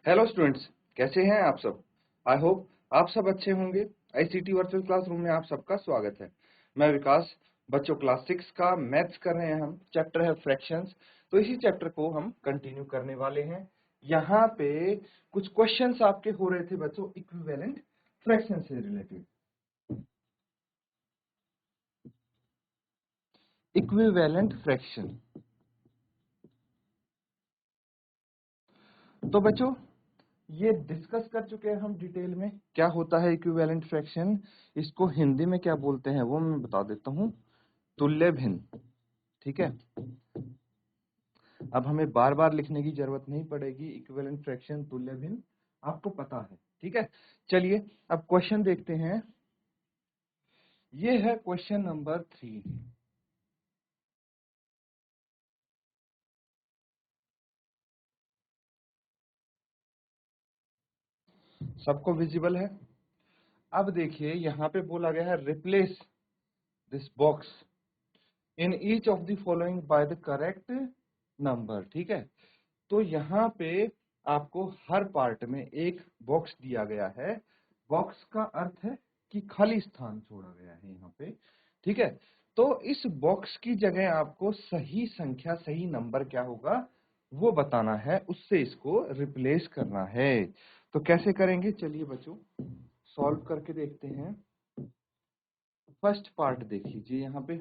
Hello students, कैसे हैं आप सब। आई होप आप सब अच्छे होंगे। आईसीटी वर्चुअल क्लासरूम में आप सबका स्वागत है। मैं विकास। बच्चों क्लास 6 का मैथ्स कर रहे हैं हम। चैप्टर है फ्रैक्शंस। तो इसी चैप्टर को हम कंटिन्यू करने वाले हैं। यहाँ पे कुछ क्वेश्चंस आपके हो रहे थे बच्चों इक्विवेलेंट फ्रैक्शन से रिलेटेड। Equivalent fraction. तो बच्चों ये डिस्कस कर चुके हैं हम डिटेल में क्या होता है इक्विवेलेंट फ्रैक्शन। इसको हिंदी में क्या बोलते हैं वो मैं बता देता हूँ। तुल्य भिन्न। ठीक है। अब हमें बार बार लिखने की जरूरत नहीं पड़ेगी। इक्विवेलेंट फ्रैक्शन तुल्य भिन्न आपको पता है। ठीक है। चलिए अब क्वेश्चन देखते हैं। ये है क्वेश्चन नंबर 3। सबको विजिबल है। अब देखिए यहाँ पे बोला गया है replace this box in each of the following by the correct number. ठीक है। तो यहाँ पे आपको हर पार्ट में एक बॉक्स दिया गया है। बॉक्स का अर्थ है कि खाली स्थान छोड़ा गया है यहाँ पे। ठीक है। तो इस बॉक्स की जगह आपको सही संख्या सही नंबर क्या होगा वो बताना है, उससे इसको रिप्लेस करना है। तो कैसे करेंगे चलिए बच्चों सॉल्व करके देखते हैं। फर्स्ट पार्ट देख लीजिए यहाँ पे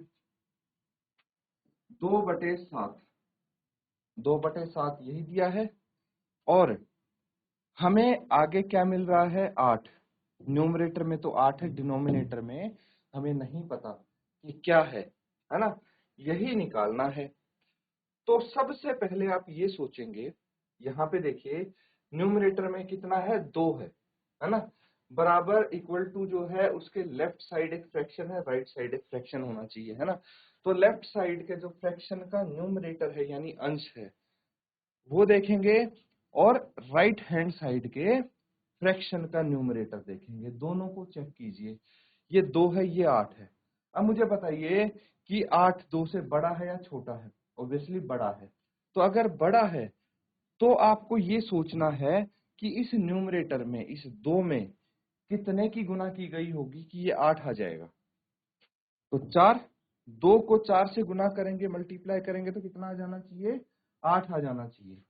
2/7। 2/7 यही दिया है और हमें आगे क्या मिल रहा है 8। न्यूमरेटर में तो 8 है, डिनोमिनेटर में हमें नहीं पता कि क्या है ना। यही निकालना है। तो सबसे पहले आप ये सोचेंगे यहाँ पे देखिए न्यूमरेटर में कितना है 2 है ना। बराबर इक्वल टू जो है उसके लेफ्ट साइड एक फ्रैक्शन है, राइट साइड एक फ्रैक्शन होना चाहिए है ना। तो लेफ्ट साइड के जो फ्रैक्शन का न्यूमरेटर है यानी अंश है वो देखेंगे और राइट हैंड साइड के फ्रैक्शन का न्यूमरेटर देखेंगे। दोनों को चेक कीजिए। ये 2 है, ये 8 है। अब मुझे बताइए कि 8 2 से बड़ा है या छोटा है। ऑब्वियसली बड़ा है। तो अगर बड़ा है तो आपको ये सोचना है कि इस न्यूमरेटर में इस 2 में कितने की गुना की गई होगी कि ये 8 आ जाएगा। तो 4। 2 को 4 से गुना करेंगे, मल्टीप्लाई करेंगे तो कितना आ जाना चाहिए 8 आ जाना चाहिए।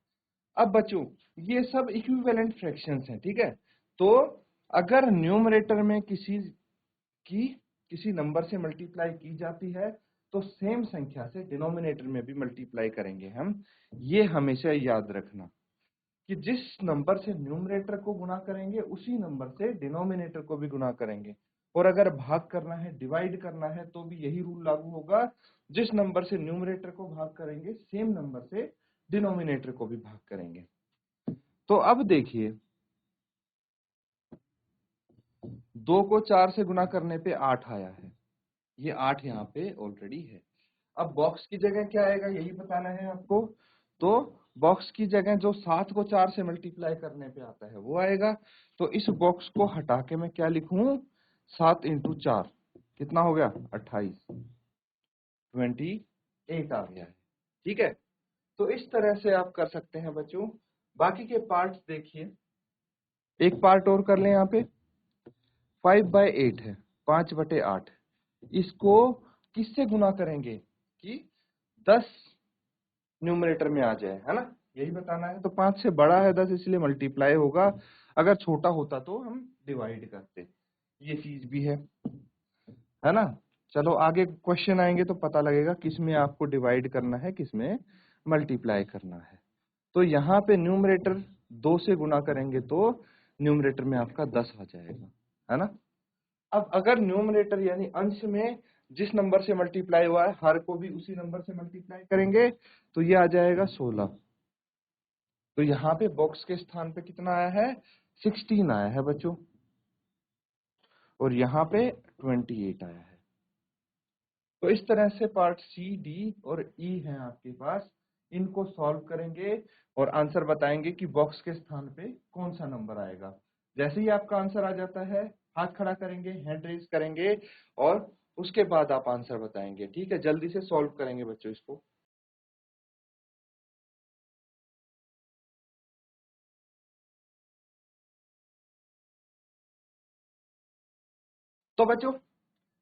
अब बच्चों ये सब इक्विवेलेंट फ्रैक्शंस हैं। ठीक है। तो अगर न्यूमरेटर में किसी नंबर से मल्टीप्लाई की जाती है तो सेम संख्या से डिनोमिनेटर में भी मल्टीप्लाई करेंगे हम। ये हमेशा याद रखना कि जिस नंबर से न्यूमरेटर को गुणा करेंगे उसी नंबर से डिनोमिनेटर को भी गुणा करेंगे। और अगर भाग करना है, डिवाइड करना है तो भी यही रूल लागू होगा। जिस नंबर से न्यूमरेटर को भाग करेंगे सेम नंबर से डिनोमिनेटर को भी भाग करेंगे। तो अब देखिए 2 को 4 से गुना करने पे 8 आया है। ये 8 यहाँ पे ऑलरेडी है। अब बॉक्स की जगह क्या आएगा यही बताना है आपको। तो बॉक्स की जगह जो 7 को 4 से मल्टीप्लाई करने पे आता है वो आएगा। तो इस बॉक्स को हटा के मैं क्या लिखूं 7 इंटू 4 कितना हो गया 28। 28 आ गया है। ठीक है। तो इस तरह से आप कर सकते हैं बच्चों। बाकी के पार्ट्स देखिए। एक पार्ट और कर लें यहाँ पे 5/8 है 5/8। इसको किससे गुना करेंगे कि 10 न्यूमरेटर में आ जाए है ना। यही बताना है। तो 5 से बड़ा है 10 इसलिए मल्टीप्लाई होगा। अगर छोटा होता तो हम डिवाइड करते। ये चीज भी है ना। चलो आगे क्वेश्चन आएंगे तो पता लगेगा किसमें आपको डिवाइड करना है किसमें मल्टीप्लाई करना है। तो यहाँ पे न्यूमरेटर 2 से गुना करेंगे तो न्यूमरेटर में आपका 10 आ जाएगा है ना। अब अगर न्यूमरेटर यानी अंश में जिस नंबर से मल्टीप्लाई हुआ है हर को भी उसी नंबर से मल्टीप्लाई करेंगे तो ये आ जाएगा 16। तो यहाँ पे बॉक्स के स्थान पे कितना आया है 16 आया है बच्चों। और यहाँ पे 28 आया है। तो इस तरह से पार्ट सी डी और ई है आपके पास। इनको सॉल्व करेंगे और आंसर बताएंगे कि बॉक्स के स्थान पे कौन सा नंबर आएगा। जैसे ही आपका आंसर आ जाता है हाथ खड़ा करेंगे, हैंड रेज करेंगे और उसके बाद आप आंसर बताएंगे। ठीक है। जल्दी से सॉल्व करेंगे बच्चों इसको। तो बच्चों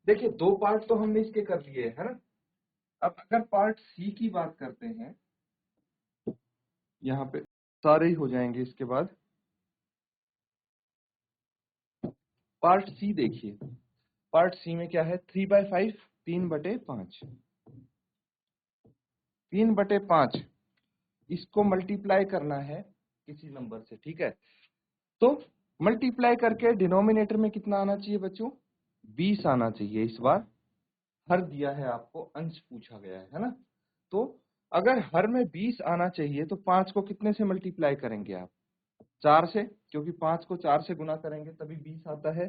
देखिए, दो पार्ट तो हमने इसके कर लिए है ना। अब अगर पार्ट सी की बात करते हैं, यहाँ पे सारे ही हो जाएंगे इसके बाद। पार्ट सी देखिए, पार्ट सी में क्या है, 3/5, 3/5, 3/5 इसको मल्टीप्लाई करना है किसी नंबर से, ठीक है। तो मल्टीप्लाई करके डिनोमिनेटर में कितना आना चाहिए बच्चों, 20 आना चाहिए इस बार। हर दिया है आपको, अंश पूछा गया है ना। तो अगर हर में 20 आना चाहिए तो 5 को कितने से मल्टीप्लाई करेंगे आप, 4 से, क्योंकि 5 को 4 से गुना करेंगे तभी 20 आता है।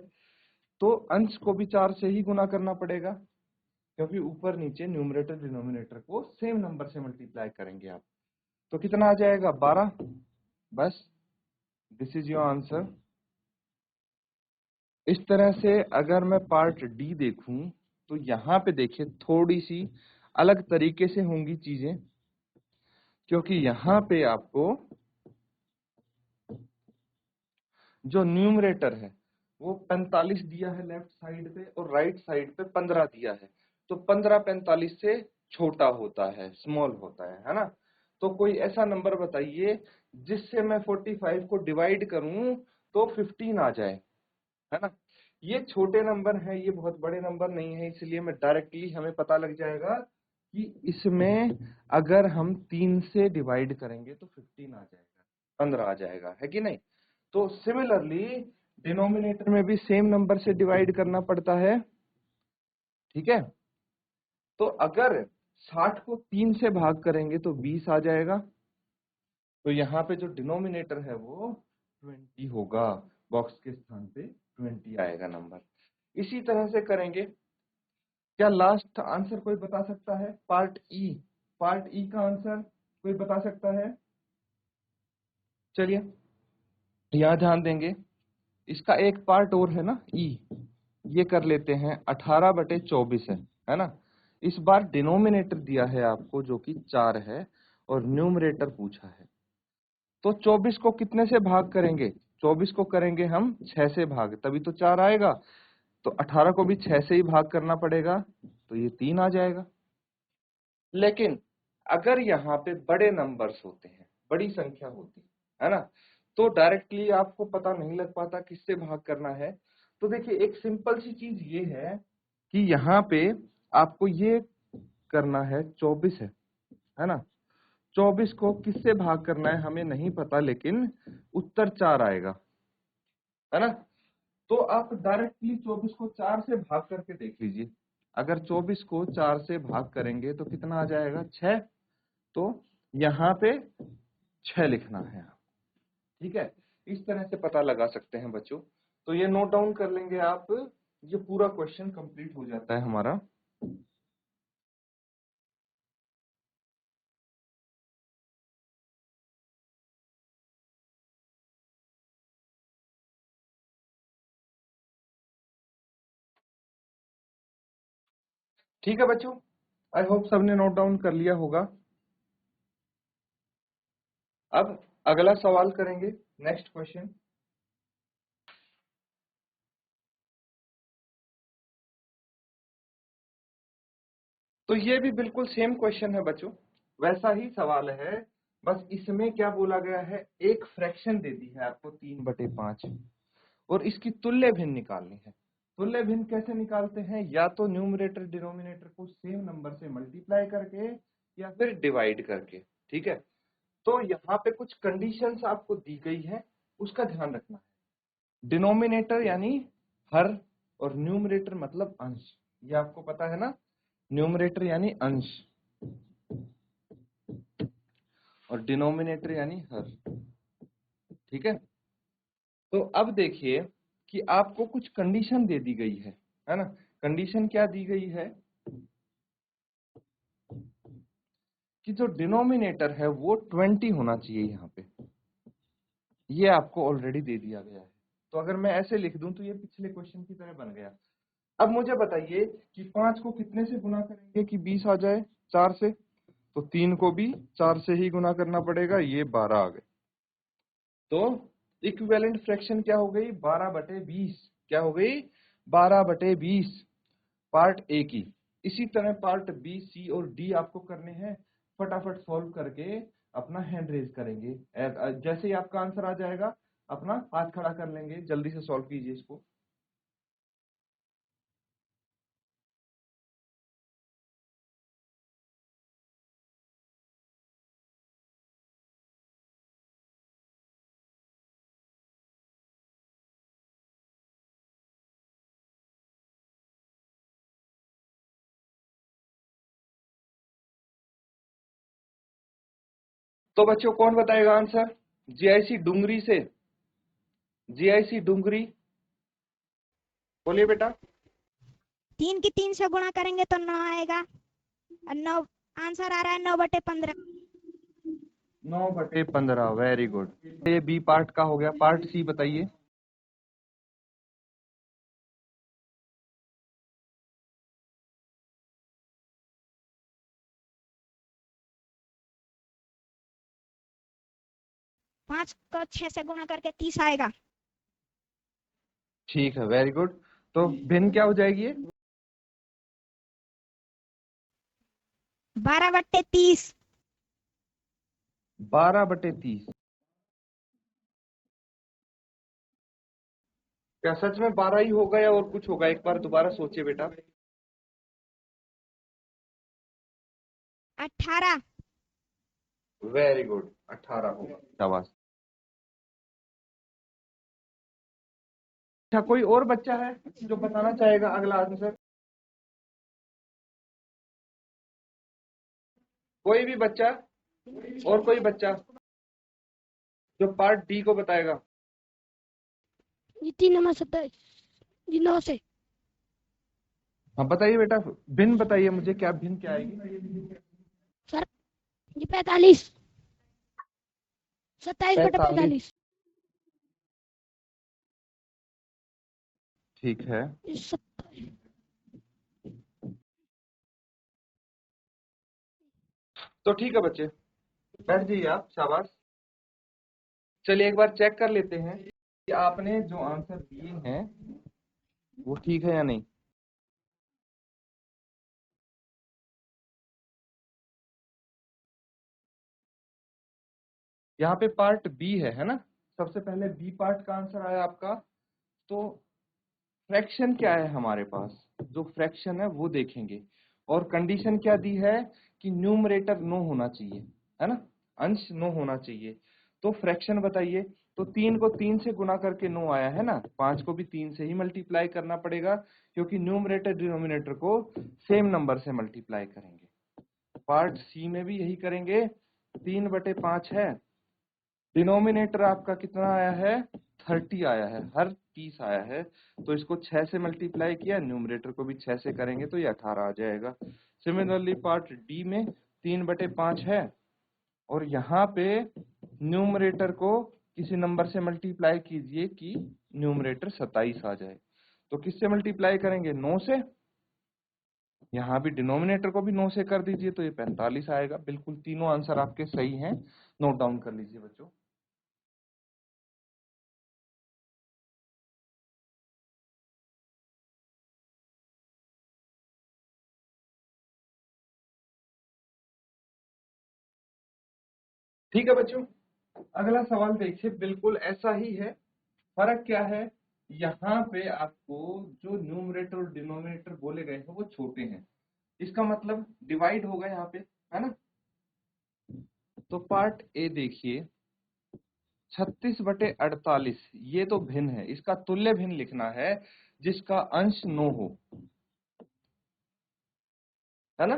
तो अंश को भी 4 से ही गुना करना पड़ेगा, क्योंकि ऊपर नीचे न्यूमरेटर डिनोमिनेटर को सेम नंबर से मल्टीप्लाई करेंगे आप। तो कितना आ जाएगा, 12। बस, दिस इज योर आंसर। इस तरह से अगर मैं पार्ट डी देखूं तो यहाँ पे देखिए थोड़ी सी अलग तरीके से होंगी चीजें, क्योंकि यहाँ पे आपको जो न्यूमरेटर है वो 45 दिया है लेफ्ट साइड पे, और राइट साइड पे 15 दिया है। तो 15 45 से छोटा होता है, स्मॉल होता है ना। तो कोई ऐसा नंबर बताइए जिससे मैं 45 को डिवाइड करूं तो 15 आ जाए, है ना। ये छोटे नंबर है, ये बहुत बड़े नंबर नहीं है, इसलिए मैं डायरेक्टली हमें पता लग जाएगा कि इसमें अगर हम 3 से डिवाइड करेंगे तो 15 आ जाएगा, 15 आ जाएगा, है कि नहीं। तो सिमिलरली डिनोमिनेटर में भी सेम नंबर से डिवाइड करना पड़ता है, ठीक है। तो अगर 60 को 3 से भाग करेंगे तो 20 आ जाएगा। तो यहाँ पे जो डिनोमिनेटर है वो 20 होगा, बॉक्स के स्थान पे 20 आएगा नंबर। इसी तरह से करेंगे। क्या लास्ट आंसर कोई बता सकता है, पार्ट ई, पार्ट ई का आंसर कोई बता सकता है। चलिए यहाँ ध्यान देंगे, इसका एक पार्ट और है ना ई, ये कर लेते हैं। 18/24 है ना। इस बार डिनोमिनेटर दिया है आपको जो कि 4 है, और न्यूमरेटर पूछा है। तो 24 को कितने से भाग करेंगे, 24 को करेंगे हम 6 से भाग, तभी तो 4 आएगा। तो 18 को भी 6 से ही भाग करना पड़ेगा, तो ये 3 आ जाएगा। लेकिन अगर यहाँ पे बड़े नंबर्स होते हैं, बड़ी संख्या होती है ना, तो डायरेक्टली आपको पता नहीं लग पाता किससे भाग करना है। तो देखिए एक सिंपल सी चीज ये है कि यहाँ पे आपको ये करना है, 24 है ना। 24 को किससे भाग करना है हमें नहीं पता, लेकिन उत्तर 4 आएगा, है ना। तो आप डायरेक्टली 24 को 4 से भाग करके देख लीजिए। अगर 24 को 4 से भाग करेंगे तो कितना आ जाएगा, 6। तो यहाँ पे 6 लिखना है, ठीक है। इस तरह से पता लगा सकते हैं बच्चों। तो ये नोट डाउन कर लेंगे आप, ये पूरा क्वेश्चन कंप्लीट हो जाता है हमारा। ठीक है बच्चों, आई होप सबने नोट डाउन कर लिया होगा। अब अगला सवाल करेंगे, नेक्स्ट क्वेश्चन। तो ये भी बिल्कुल सेम क्वेश्चन है बच्चों, वैसा ही सवाल है। बस इसमें क्या बोला गया है, एक फ्रैक्शन दे दी है आपको 3/5, और इसकी तुल्य भिन्न निकालनी है। तुल्य भिन्न कैसे निकालते हैं, या तो न्यूमरेटर डिनोमिनेटर को सेम नंबर से मल्टीप्लाई करके, या फिर डिवाइड करके, ठीक है। तो यहाँ पे कुछ कंडीशंस आपको दी गई है, उसका ध्यान रखना है। डिनोमिनेटर यानी हर, और न्यूमरेटर मतलब अंश, ये आपको पता है ना। न्यूमरेटर यानी अंश, और डिनोमिनेटर यानी हर, ठीक है। तो अब देखिए कि आपको कुछ कंडीशन दे दी गई है ना। कंडीशन क्या दी गई है कि जो डिनोमिनेटर है वो 20 होना चाहिए यहाँ पे, ये आपको ऑलरेडी दे दिया गया है। तो अगर मैं ऐसे लिख दूं तो ये पिछले क्वेश्चन की तरह बन गया। अब मुझे बताइए कि 5 को कितने से गुना करेंगे कि 20 आ जाए, 4 से। तो 3 को भी 4 से ही गुना करना पड़ेगा, ये 12 आ गए। तो इक्विवेलेंट फ्रैक्शन क्या हो गई, 12/20 क्या हो गई, 12/20 पार्ट ए की। इसी तरह पार्ट बी, सी और डी आपको करने हैं। फटाफट सॉल्व करके अपना हैंड रेज करेंगे। जैसे ही आपका आंसर आ जाएगा अपना हाथ खड़ा कर लेंगे। जल्दी से सॉल्व कीजिए इसको। तो बच्चों कौन बताएगा आंसर? जीआईसी डुंगरी से, जीआईसी डुंगरी बोलिए बेटा। 3 की 3 से गुणा करेंगे तो 9 आएगा। 9 आंसर आ रहा है 9/15। 9/15, वेरी गुड। ये बी पार्ट का हो गया। पार्ट सी बताइए। पांच को 6 से गुणा करके 30 आएगा। ठीक है, वेरी गुड। तो भिन्न क्या हो जाएगी ये? 12/30। 12/30। क्या सच में 12 ही होगा या और कुछ होगा? एक बार दोबारा सोचिए बेटा। 18। वेरी गुड, 18 होगा। शाबाश। अच्छा, कोई और बच्चा है जो बताना चाहेगा अगला आंसर? कोई भी बच्चा? और कोई बच्चा जो पार्ट डी को बताएगा? जी 3/27। जी 9 से। हाँ बताइए बेटा, भिन्न बताइए मुझे, क्या भिन्न क्या आएगी? सर जी 45। 45। 27/45। ठीक है, तो ठीक है बच्चे, बैठ जाइए आप। शाबाश। चलिए एक बार चेक कर लेते हैं कि आपने जो आंसर दिए हैं वो ठीक है या नहीं। यहाँ पे पार्ट बी है ना? सबसे पहले बी पार्ट का आंसर आया आपका। तो फ्रैक्शन क्या है हमारे पास? जो फ्रैक्शन है वो देखेंगे। और कंडीशन क्या दी है कि न्यूमरेटर नो होना चाहिए, है ना? अंश नो होना चाहिए। तो फ्रैक्शन बताइए। तो 3 को 3 से गुना करके 9 आया है ना? 5 को भी 3 से ही मल्टीप्लाई करना पड़ेगा, क्योंकि न्यूमरेटर डिनोमिनेटर को सेम नंबर से मल्टीप्लाई करेंगे। पार्ट सी में भी यही करेंगे। 3/5 है। डिनोमिनेटर आपका कितना आया है? 30 आया है, हर 30 आया है। तो इसको 6 से मल्टीप्लाई किया, न्यूमरेटर को भी 6 से करेंगे तो ये 18 आ जाएगा। सिमिलरली पार्ट डी में 3/5 है और यहाँ पे न्यूमरेटर को किसी नंबर से मल्टीप्लाई कीजिए कि न्यूमरेटर 27 आ जाए। तो किससे मल्टीप्लाई करेंगे? 9 से। यहाँ भी डिनोमिनेटर को भी 9 से कर दीजिए तो ये 45 आएगा। बिल्कुल तीनों आंसर आपके सही हैं। नोट डाउन कर लीजिए बच्चों। ठीक है बच्चों, अगला सवाल देखिए, बिल्कुल ऐसा ही है। फर्क क्या है? यहाँ पे आपको जो न्यूमरेटर और डिनोमिनेटर बोले गए हैं वो छोटे हैं। इसका मतलब डिवाइड होगा यहाँ पे, है ना? तो पार्ट ए देखिए, 36/48 ये तो भिन्न है। इसका तुल्य भिन्न लिखना है जिसका अंश 9 हो, है ना?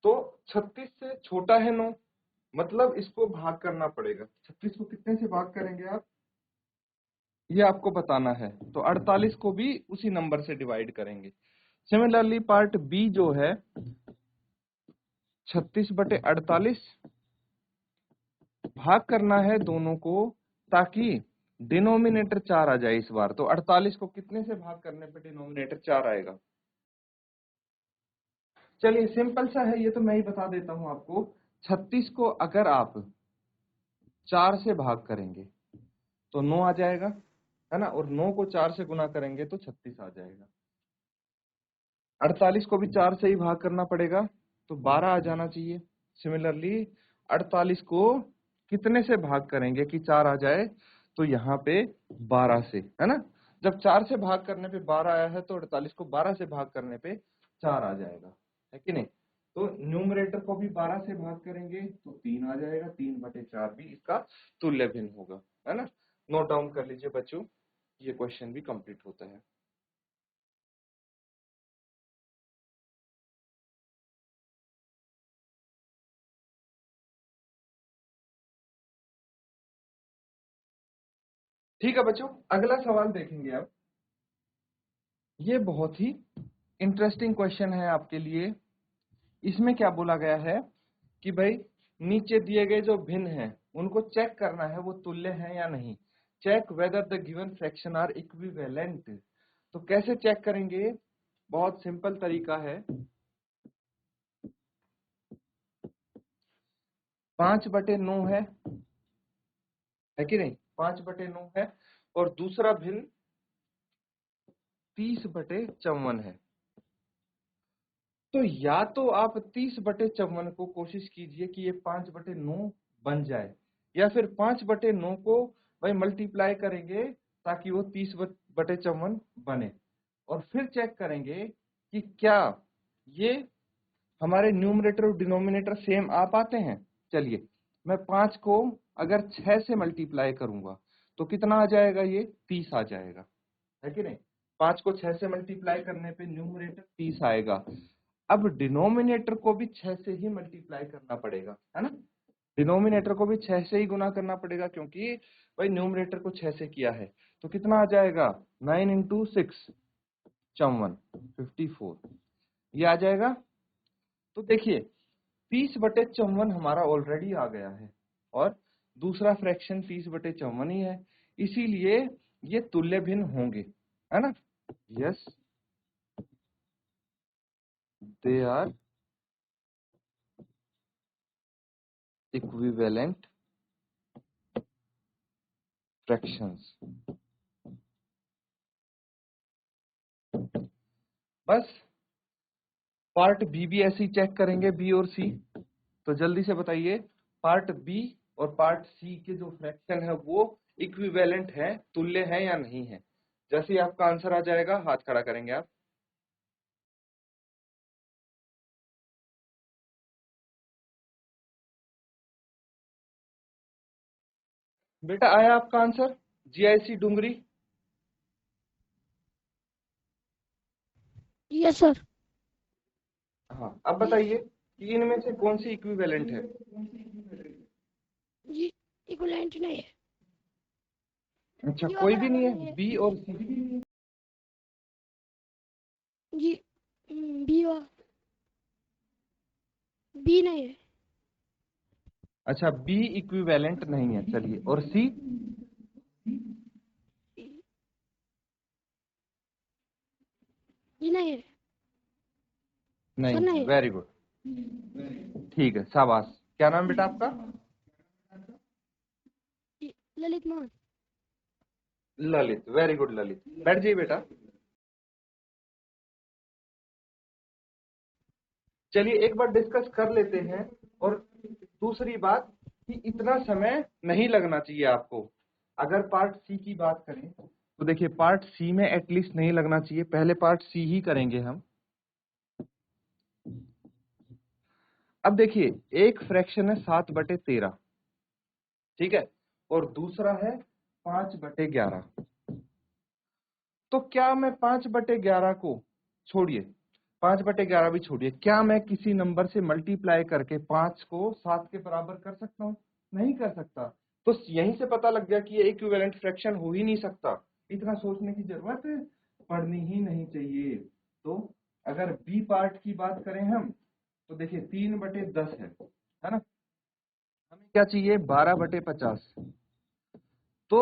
तो 36 से छोटा है 9, मतलब इसको भाग करना पड़ेगा। 36 को कितने से भाग करेंगे आप, ये आपको बताना है। तो 48 को भी उसी नंबर से डिवाइड करेंगे। सिमिलरली पार्ट बी जो है 36/48 भाग करना है दोनों को, ताकि डिनोमिनेटर 4 आ जाए इस बार। तो 48 को कितने से भाग करने पे डिनोमिनेटर 4 आएगा? चलिए सिंपल सा है, ये तो मैं ही बता देता हूं आपको। 36 को अगर आप 4 से भाग करेंगे तो 9 आ जाएगा। है ना, और 9 को 4 से गुना करेंगे तो 36 आ जाएगा। 48 को भी 4 से ही भाग करना पड़ेगा तो 12 आ जाना चाहिए। सिमिलरली 48 को कितने से भाग करेंगे कि 4 आ जाए, तो यहाँ पे 12 से, है ना। जब 4 से भाग करने पे 12 आया है तो 48 को 12 से भाग करने पे 4 आ जाएगा, है कि नहीं। तो न्यूमरेटर को भी 12 से भाग करेंगे तो 3 आ जाएगा, 3/4 भी इसका तुल्य भिन्न होगा, है ना। नोट डाउन कर लीजिए बच्चों, ये क्वेश्चन भी कंप्लीट होता है। ठीक है बच्चों, अगला सवाल देखेंगे अब। ये बहुत ही इंटरेस्टिंग क्वेश्चन है आपके लिए। इसमें क्या बोला गया है कि भाई नीचे दिए गए जो भिन्न हैं उनको चेक करना है वो तुल्य हैं या नहीं। Check whether the given fraction are equivalent. तो कैसे चेक करेंगे, बहुत सिंपल तरीका है। 5/9 है कि नहीं, 5/9 है, और दूसरा भिन्न 30/54 है। तो या तो आप 30/54 को कोशिश कीजिए कि ये 5/9 बन जाए, या फिर 5/9 को भाई मल्टीप्लाई करेंगे ताकि वो 30/54 बने, और फिर चेक करेंगे कि क्या ये हमारे न्यूमरेटर और डिनोमिनेटर सेम आ पाते हैं। चलिए, मैं 5 को अगर 6 से मल्टीप्लाई करूंगा तो कितना आ जाएगा, ये 30 आ जाएगा, है कि नहीं। 5 को 6 से मल्टीप्लाई करने पे न्यूमरेटर 30 आएगा। अब डिनोमिनेटर को भी 6 से ही मल्टीप्लाई करना पड़ेगा, है ना। डिनोमिनेटर को भी 6 से ही गुना करना पड़ेगा क्योंकि भाई न्यूमरेटर को 6 से किया है। तो कितना आ जाएगा, 9 × 6 54, 54 ये आ जाएगा। तो देखिए 30/54 हमारा ऑलरेडी आ गया है, और दूसरा फ्रैक्शन 30/54 ही है, इसीलिए ये तुल्य भिन्न होंगे, है ना। Yes, they are equivalent fractions. बस पार्ट बी भी ऐसे ही चेक करेंगे, बी और सी। तो जल्दी से बताइए, पार्ट बी और पार्ट सी के जो फ्रैक्शन है वो इक्विवेलेंट है, तुल्य है या नहीं है। जैसे ही आपका आंसर आ जाएगा हाथ खड़ा करेंगे आप। बेटा आया आपका answer, GIC Dungri. Yes sir. हाँ, अब बताइए कि इनमें से कौन सी इक्विवेलेंट है। जी इक्विवेलेंट नहीं है। अच्छा, जी कोई भी बराबर नहीं नहीं है, है। बी और सी। जी बी और बी नहीं है। अच्छा, बी इक्विवेलेंट नहीं है, चलिए, और सी। जी नहीं है नहीं सर, है, नहीं है। वेरी गुड, ठीक है, शाबाश। क्या नाम बेटा आपका। जी ललित मोहन। ललित, वेरी गुड ललित, बैठ जाइए बेटा। चलिए एक बार डिस्कस कर लेते हैं, और दूसरी बात कि इतना समय नहीं लगना चाहिए आपको। अगर पार्ट सी की बात करें तो देखिए पार्ट सी में एटलीस्ट नहीं लगना चाहिए, पहले पार्ट सी ही करेंगे हम। अब देखिए एक फ्रैक्शन है 7/13, ठीक है, और दूसरा है 5/11। तो क्या मैं 5/11 को छोड़िए, 5/11 भी छोड़िए, क्या मैं किसी नंबर से मल्टीप्लाई करके 5 को 7 के बराबर कर सकता हूँ, नहीं कर सकता। तो यहीं से पता लग गया कि ये इक्विवेलेंट फ्रैक्शन हो ही नहीं सकता। इतना सोचने की जरूरत पड़नी ही नहीं चाहिए। तो अगर बी पार्ट की बात करें हम, तो देखिए 3/10 है ना, हमें क्या चाहिए 12/50। तो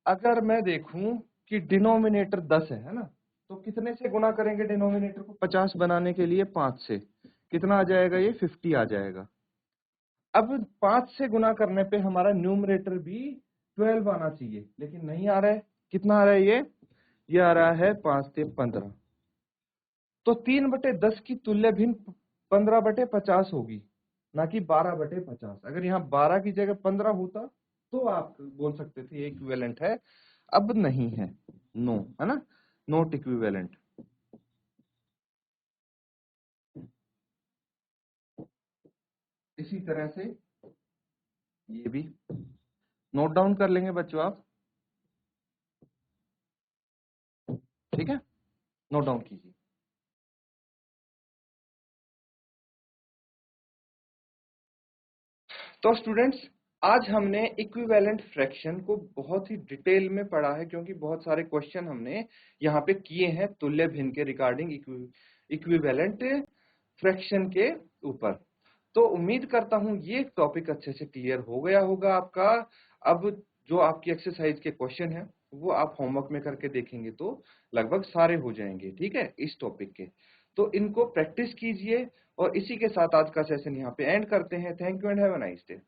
अगर मैं देखूं कि डिनोमिनेटर 10 है ना, तो कितने से गुना करेंगे डिनोमिनेटर को 50 बनाने के लिए, 5 से। कितना आ जाएगा, ये 50 आ जाएगा। अब 5 से गुना करने पे हमारा न्यूमरेटर भी 12 आना चाहिए, लेकिन नहीं आ रहा है। कितना आ रहा है ये आ रहा है 5 से 15। तो 3/10 की तुल्य भिन्न 15/50 होगी, ना कि 12/50। अगर यहाँ 12 की जगह 15 होता तो आप बोल सकते थे ये इक्विवेलेंट है, अब नहीं है, नो, है ना, नॉट इक्विवेलेंट। इसी तरह से ये भी नोट डाउन कर लेंगे बच्चों आप, ठीक है, नोट डाउन कीजिए। तो स्टूडेंट्स, आज हमने इक्विवेलेंट फ्रैक्शन को बहुत ही डिटेल में पढ़ा है, क्योंकि बहुत सारे क्वेश्चन हमने यहाँ पे किए हैं तुल्य भिन्न के रिगार्डिंग इक्विवेलेंट फ्रैक्शन के ऊपर। तो उम्मीद करता हूं ये टॉपिक अच्छे से क्लियर हो गया होगा आपका। अब जो आपकी एक्सरसाइज के क्वेश्चन है वो आप होमवर्क में करके देखेंगे तो लगभग सारे हो जाएंगे, ठीक है, इस टॉपिक के। तो इनको प्रैक्टिस कीजिए, और इसी के साथ आज का सेशन यहाँ पे एंड करते हैं। Thank you and have a nice day.